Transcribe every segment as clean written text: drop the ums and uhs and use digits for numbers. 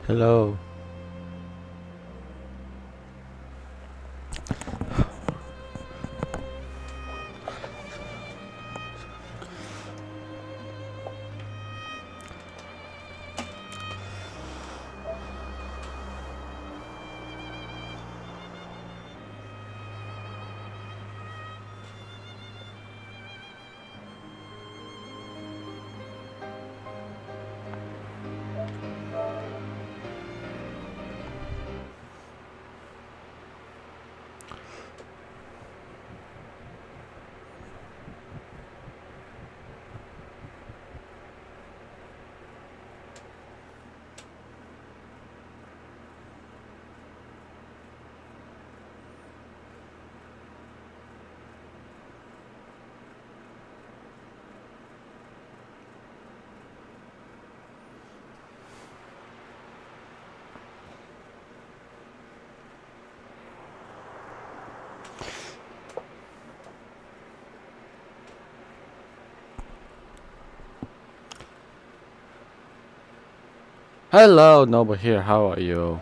Hello. Hello, Noble here. How are you?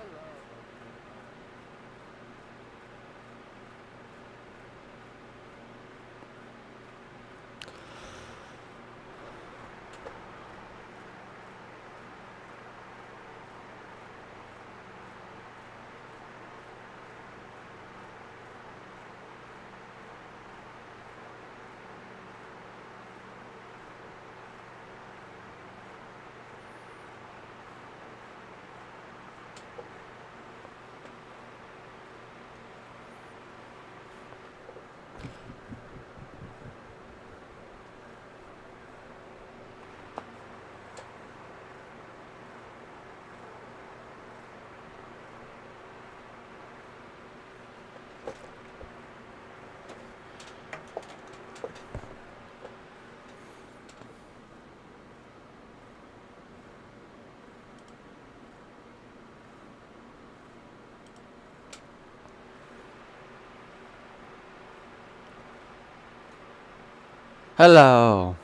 Hello.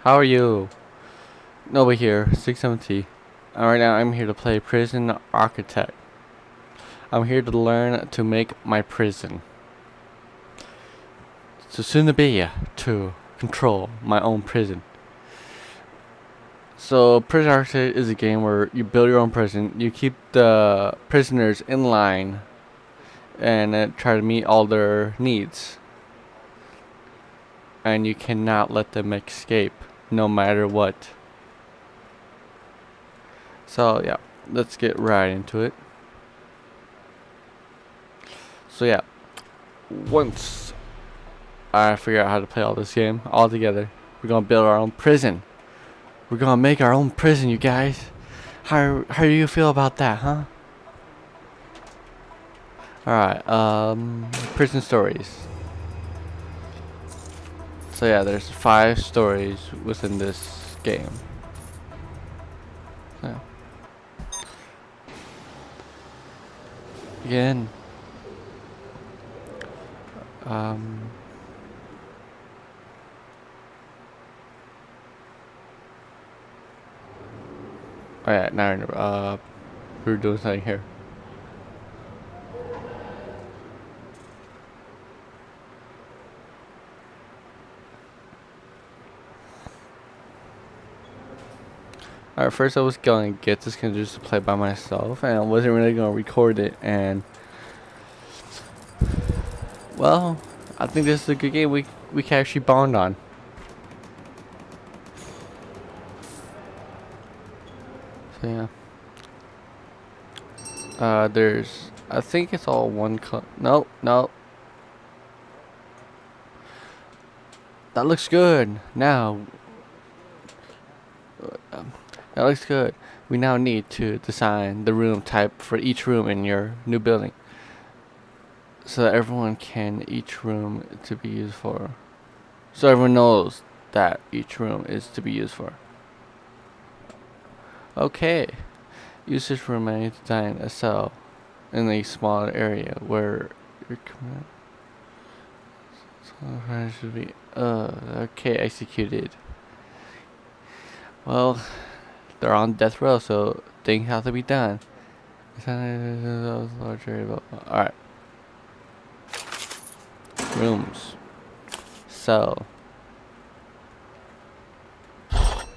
How are you? Noble here, 670. Right now I'm here to play Prison Architect. I'm here to learn to make my prison. So soon to be to control my own prison. So Prison Architect is a game where you build your own prison. You keep the prisoners in line and try to meet all their needs. And you cannot let them escape no matter what. So yeah, let's get right into it. So yeah, once I figure out how to play all this game all together, we're gonna build our own prison. We're gonna make our own prison, you guys. How do you feel about that, huh? Alright, prison stories. So yeah, there's 5 stories within this game. Yeah. Again. Oh yeah, now I remember. We were doing something here. Alright, first I was going to get this game just to play by myself, and I wasn't really going to record it, and well, I think this is a good game we can actually bond on. So yeah. There's, I think it's all one no, no. That looks good. Now, that looks good. We now need to design the room type for each room in your new building, so that everyone can each room to be used for. So everyone knows that each room is to be used for. Okay. Use this room and design a cell in a smaller area where your command should be okay, executed. Well, they're on death row, so things have to be done. Alright. Rooms. Cell.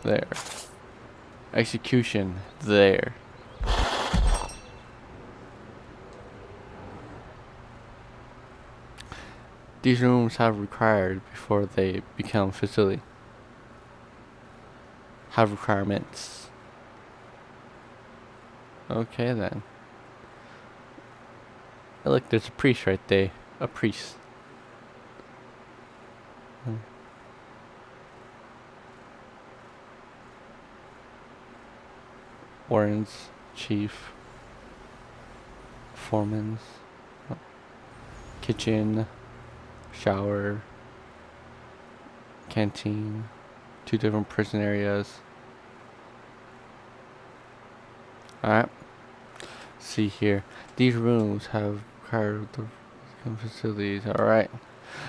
There. Execution. There. These rooms have required before they become facility. Have requirements. Okay then. Oh, look, there's a priest right there. A priest. Warrens, chief, foreman's, kitchen, shower, canteen, 2 different prison areas. Alright. See here. These rooms have required the facilities. Alright.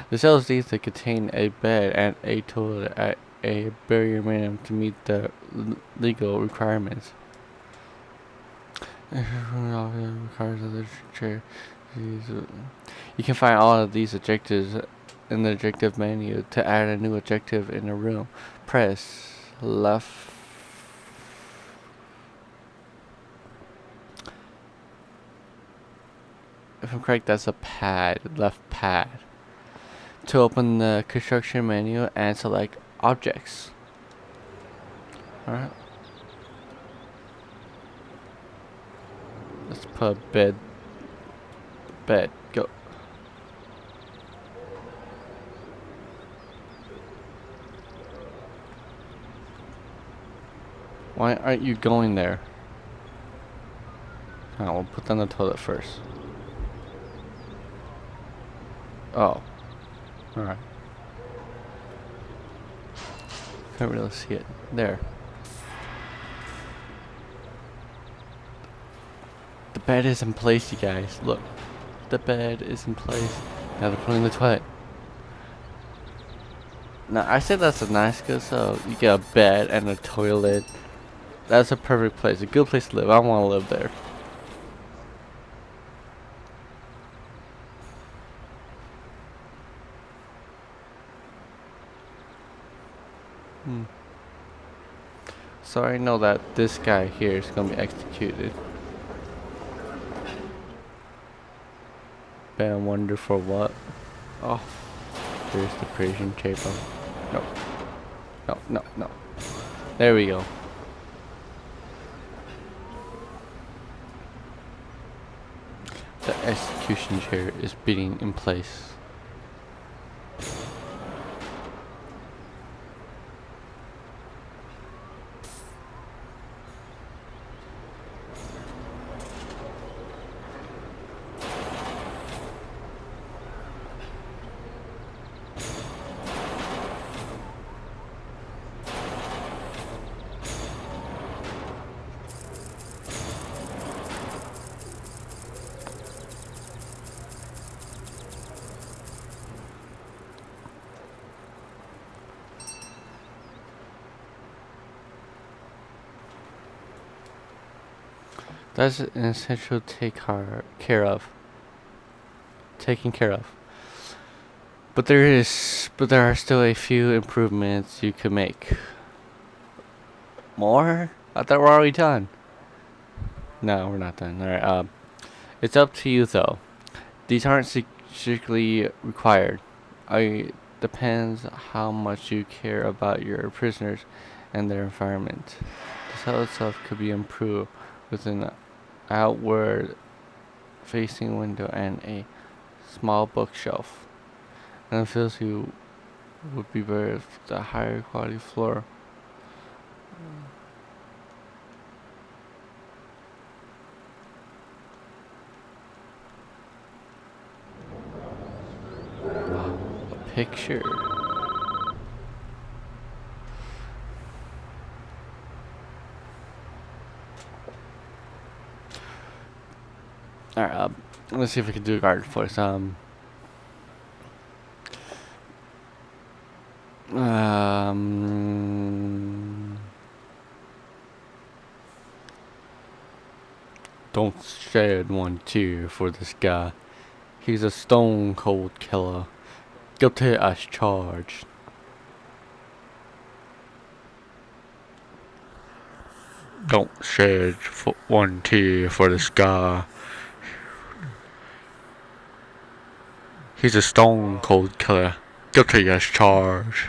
The cells need to contain a bed and a toilet at a bare minimum to meet the legal requirements. Requires other chair. You can find all of these objectives in the objective menu. To add a new objective in a room, press left. If I'm correct, that's a pad, left pad. To open the construction menu and select objects. Alright. Let's put bed. Bed. Go. Why aren't you going there? Alright, we'll put down the toilet first. Oh. Alright. Can't really see it. There. The bed is in place, you guys. Look. The bed is in place. Now they're putting the toilet. Now, I said that's a nice good, so you get a bed and a toilet. That's a perfect place. A good place to live. I want to live there. So I know that this guy here is going to be executed. But I wonder for what. Oh, there's the prison chamber. No. No, no, no. There we go. The execution chair is beating in place. That's an essential taken care of. But there are still a few improvements you can make. More? I thought we're already done. No, we're not done. Alright, it's up to you though. These aren't strictly required. It depends how much you care about your prisoners and their environment. The cell itself could be improved with an outward facing window and a small bookshelf. And it feels you would be better with the higher quality floor. A picture. Alright, let's see if we can do a garden forest. Don't shed one tear for this guy. He's a stone cold killer. Guilty as charged. Don't shed one tear for this guy. He's a stone cold killer. Guilty as charged.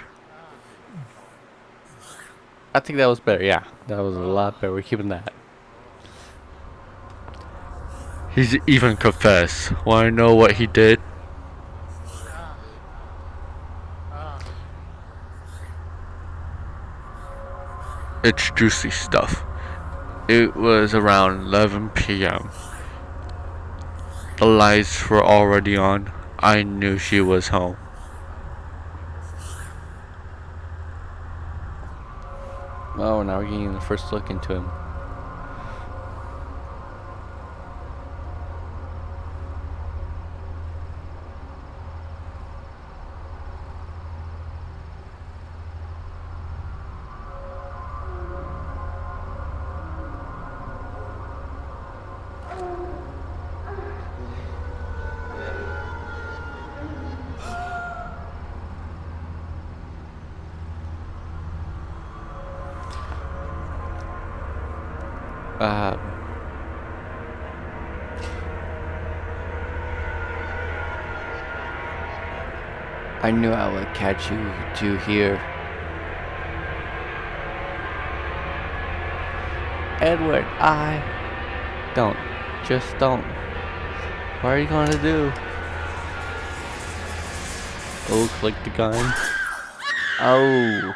I think that was better, yeah. That was a lot better. We're keeping that. He's even confessed. Wanna know what he did? It's juicy stuff. It was around 11 p.m. The lights were already on. I knew she was home. Oh, now we're getting the first look into him. Uh, I knew I would catch you two here. Edward, don't. Just don't. What are you gonna do? Oh, click the gun. Oh.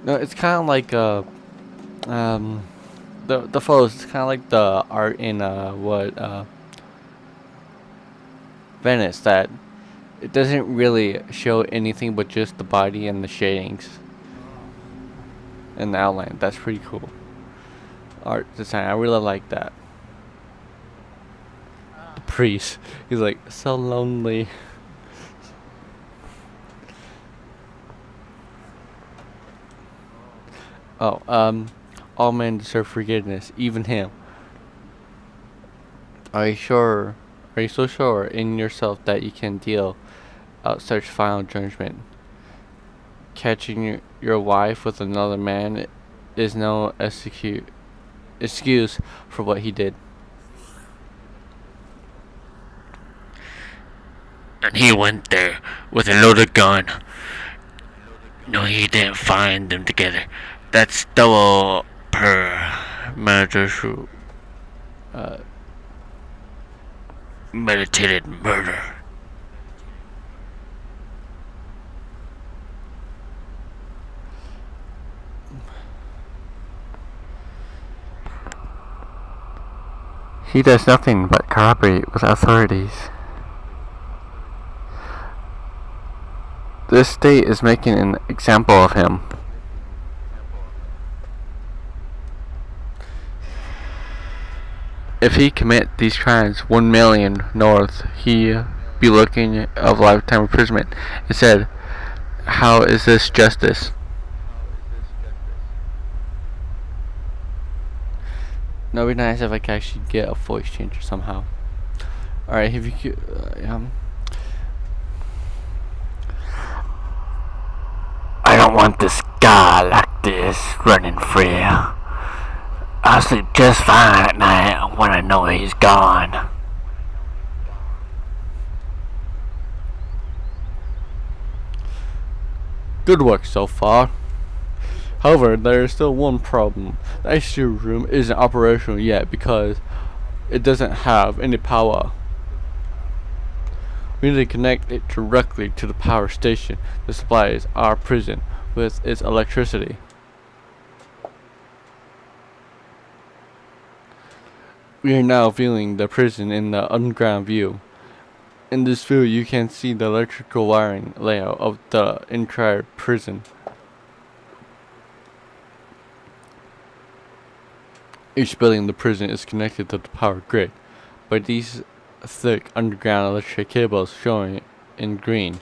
No, it's kind of like the photos. It's kind of like the art in Venice, that it doesn't really show anything but just the body and the shadings and the outline. That's pretty cool art design. I really like that. The priest, he's like so lonely. Oh, all men deserve forgiveness, even him. Are you sure? Are you so sure in yourself that you can deal out such final judgment? Catching your wife with another man is no excuse for what he did. And he went there with a loaded gun. No, he didn't find them together. That's double premeditated meditated murder. He does nothing but cooperate with authorities. The state is making an example of him. If he commit these crimes 1 million north, he be looking of lifetime imprisonment. It said, how is this justice? No, it'd be nice if I could actually get a voice changer somehow. Alright, if you could, I don't want this guy like this running free. I sleep just fine at night when I know he's gone. good work so far. However, there is still one problem. The ICU room isn't operational yet because it doesn't have any power. We need to connect it directly to the power station that supplies our prison with its electricity. We are now viewing the prison in the underground view. In this view, you can see the electrical wiring layout of the entire prison. Each building in the prison is connected to the power grid by these thick underground electric cables showing in green.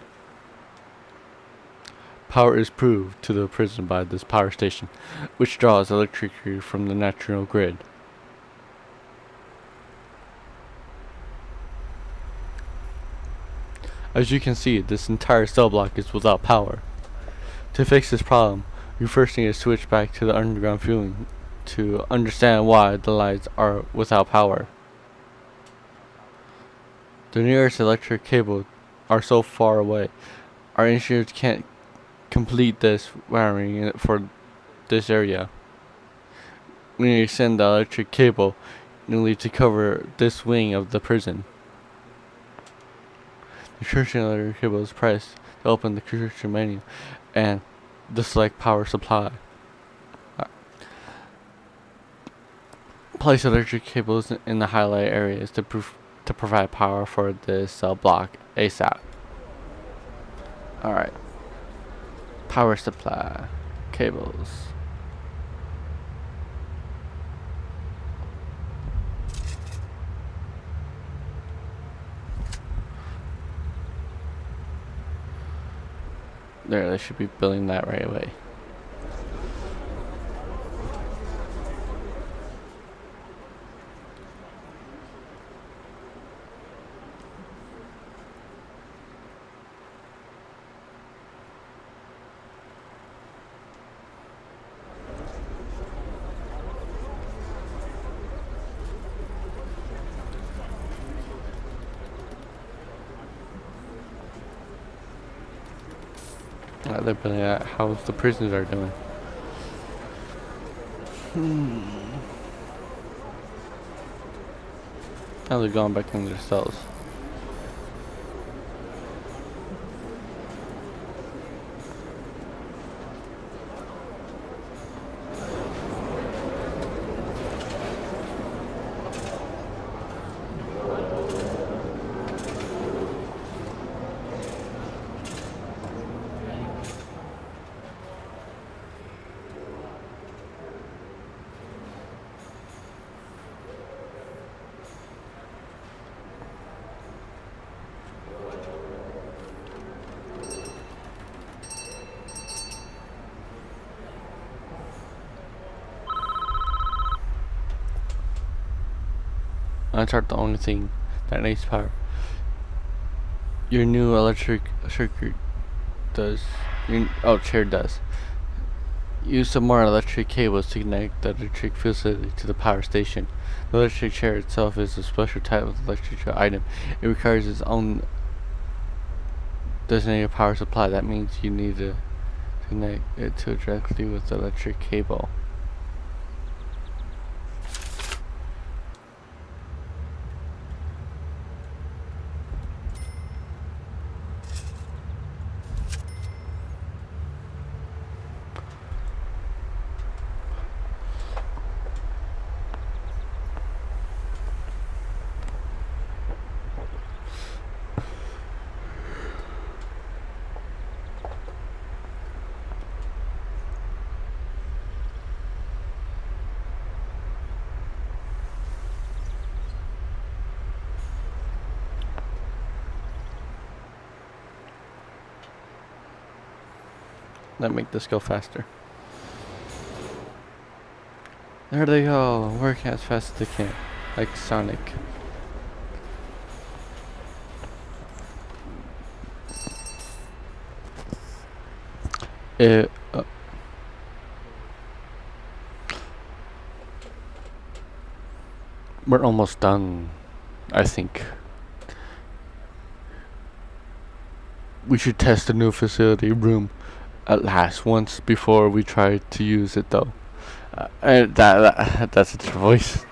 Power is proved to the prison by this power station, which draws electricity from the natural grid. As you can see, this entire cell block is without power. To fix this problem, you first need to switch back to the underground fueling to understand why the lights are without power. The nearest electric cables are so far away, our engineers can't complete this wiring for this area. We need to extend the electric cable nearly to cover this wing of the prison. The construction electric cable is pressed to open the construction menu and the select power supply. Place electric cables in the highlight areas to provide power for this cell block ASAP. Alright. Power supply. Cables. There, they should be building that right away. They're building that. How's the prisoners are doing? Now they're going back into their cells. Lights aren't the only thing that needs power. Your new electric circuit does. Chair does. Use some more electric cables to connect the electric facility to the power station. The electric chair itself is a special type of electrical item. It requires its own designated power supply. That means you need to connect it to directly with the electric cable. That make this go faster. There they go, working as fast as they can, like Sonic. We're almost done, I think. We should test the new facility room at last once before we try to use it though. That's its voice.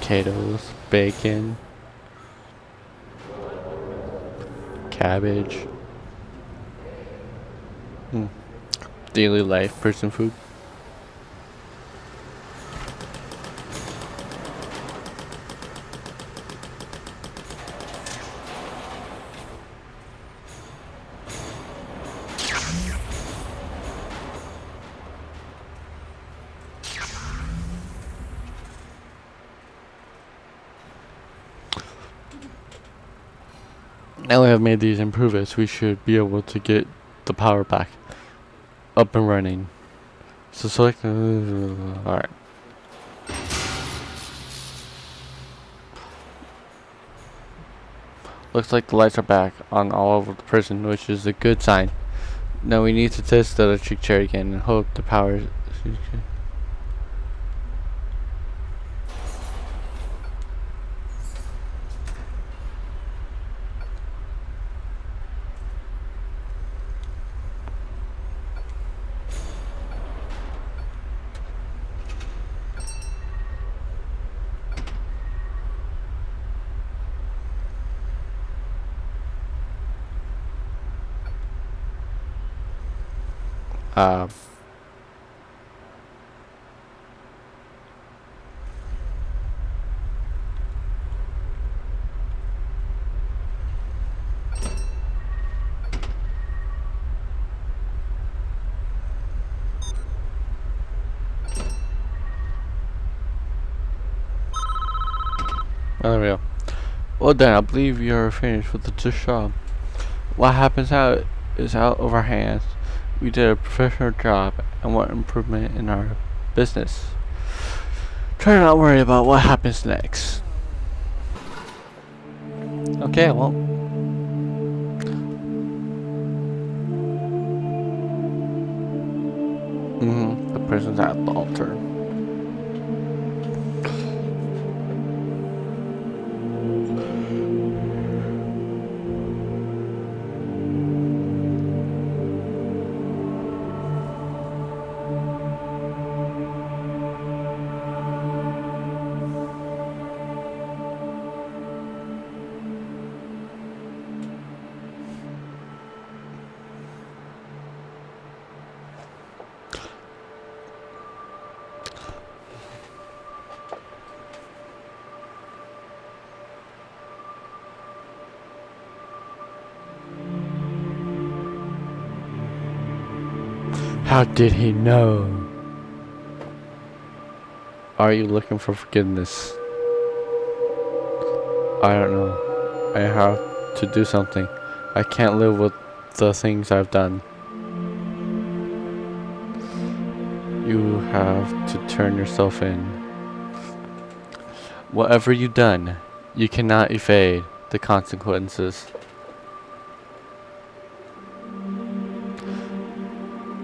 potatoes, bacon, cabbage. Hmm. Daily life person food. Now we have made these improvements, we should be able to get the power back up and running. So select. Alright. Looks like the lights are back on all over the prison, which is a good sign. Now we need to test the electric chair again and hope the power. Uh, there we go. Well done, I believe you're finished with the job. What happens out is out of our hands. We did a professional job and want improvement in our business. Try not to worry about what happens next. Okay, well. The person's at the altar. How did he know? Are you looking for forgiveness? I don't know. I have to do something. I can't live with the things I've done. You have to turn yourself in. Whatever you've done, you cannot evade the consequences.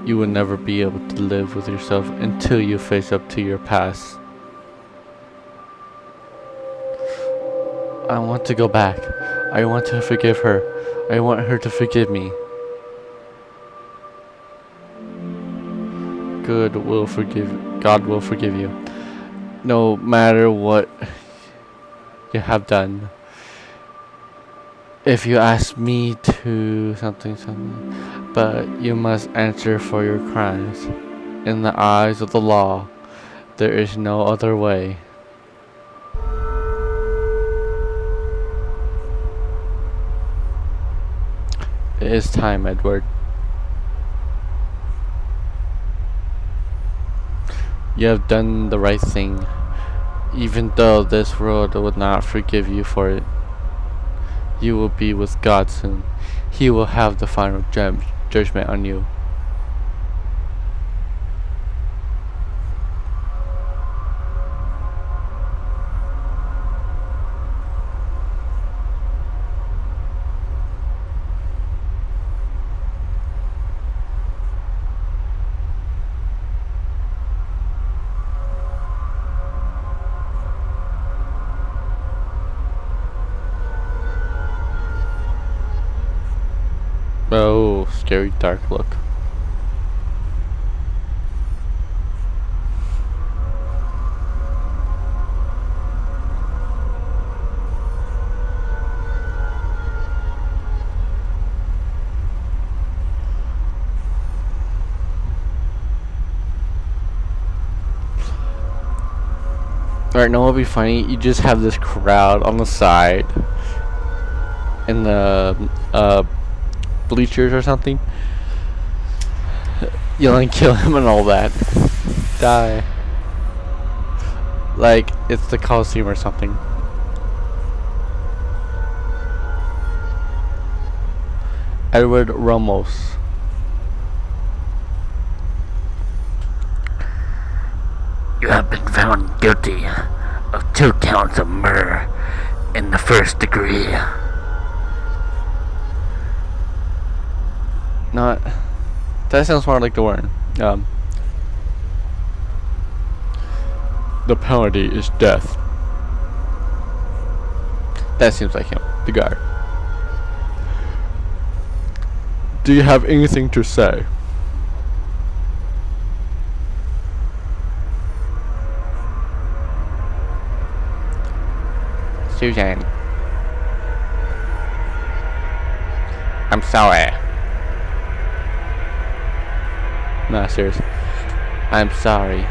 You will never be able to live with yourself until you face up to your past. I want to go back. I want to forgive her. I want her to forgive me. God will forgive you. No matter what you have done. If you ask me to something, but you must answer for your crimes. In the eyes of the law, there is no other way. It is time, Edward. You have done the right thing, even though this world will not forgive you for it. You will be with God soon. He will have the final judgment on you. Oh, scary dark look. Alright, no, it'll be funny. You just have this crowd on the side in the bleachers or something, yelling, "Kill him" and all that. Die. Like it's the Coliseum or something. Edward Ramos. You have been found guilty of 2 counts of murder in the 1st degree. Not. That sounds more like the word. The penalty is death. That seems like him, the guard. Do you have anything to say? Susan. I'm sorry. Nah, serious. I'm sorry.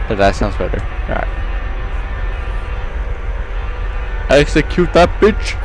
But that sounds better. Alright. Execute that bitch!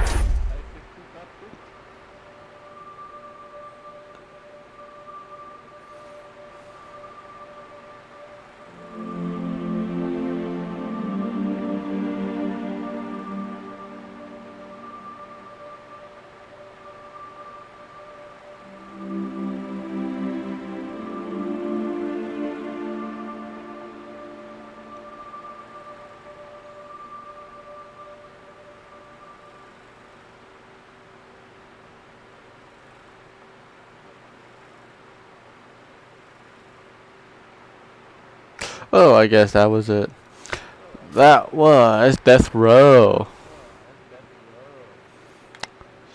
Oh, I guess that was it. That was Death Row.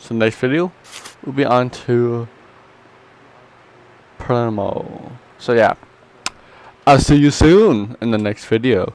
So next video, we'll be on to Palermo. So yeah, I'll see you soon in the next video.